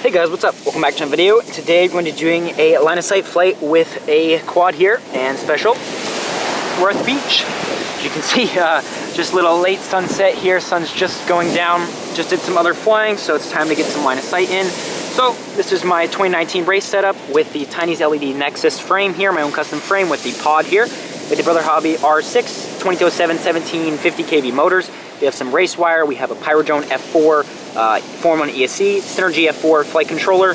Hey guys, what's up? Welcome back to another video. Today we're going to be doing a line of sight flight with a quad here, and special, we're at the beach. As you can see, just a little late sunset here. Sun's just going down. Just did some other flying, so it's time to get some line of sight in. So this is my 2019 race setup with the Tiny's LED Nexus frame here, my own custom frame with the pod here, with the Brother Hobby R6 2207 1750 kV motors. We have some race wire. We have a Pyrodrone F4 Form 1 ESC, Synergy F4 flight controller,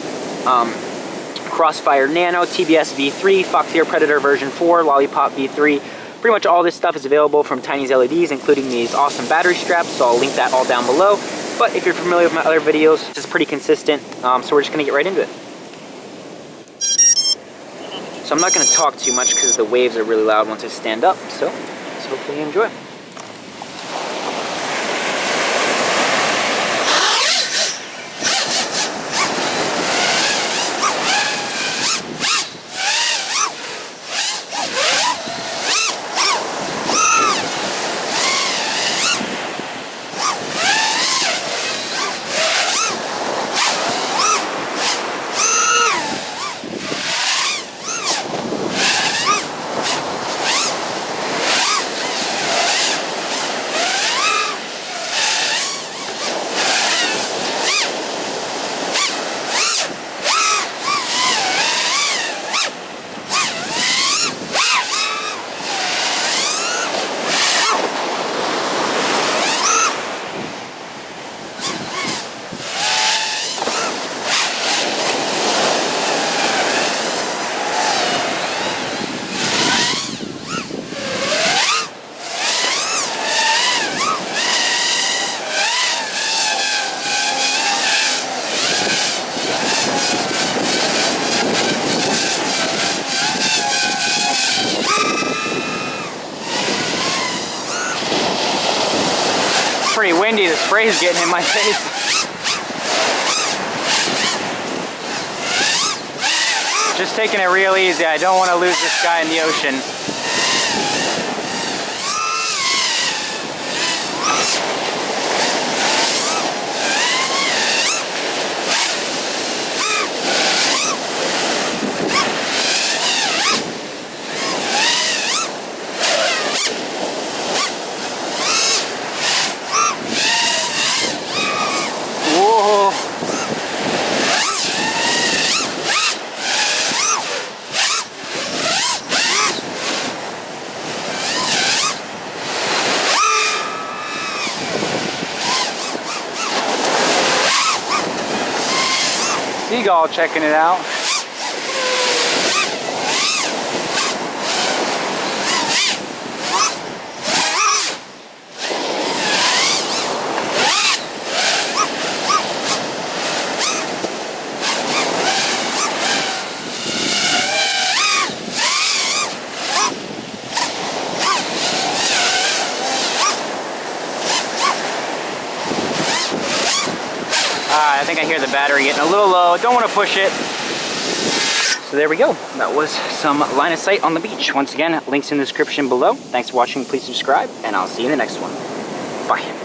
Crossfire Nano, TBS V3, Foxeer Predator version 4, Lollipop V3. Pretty much all this stuff is available from Tiny's LEDs, including these awesome battery straps, so I'll link that all down below. But if you're familiar with my other videos, this is pretty consistent, so we're just going to get right into it. So I'm not going to talk too much because the waves are really loud once I stand up, so hopefully you enjoy. Pretty windy, the spray's getting in my face. Just taking it real easy. I don't want to lose this guy in the ocean. Seagull checking it out. I think I hear the battery getting a little low. Don't want to push it. So there we go. That was some line of sight on the beach. Once again, links in the description below. Thanks for watching. Please subscribe, and I'll see you in the next one. Bye.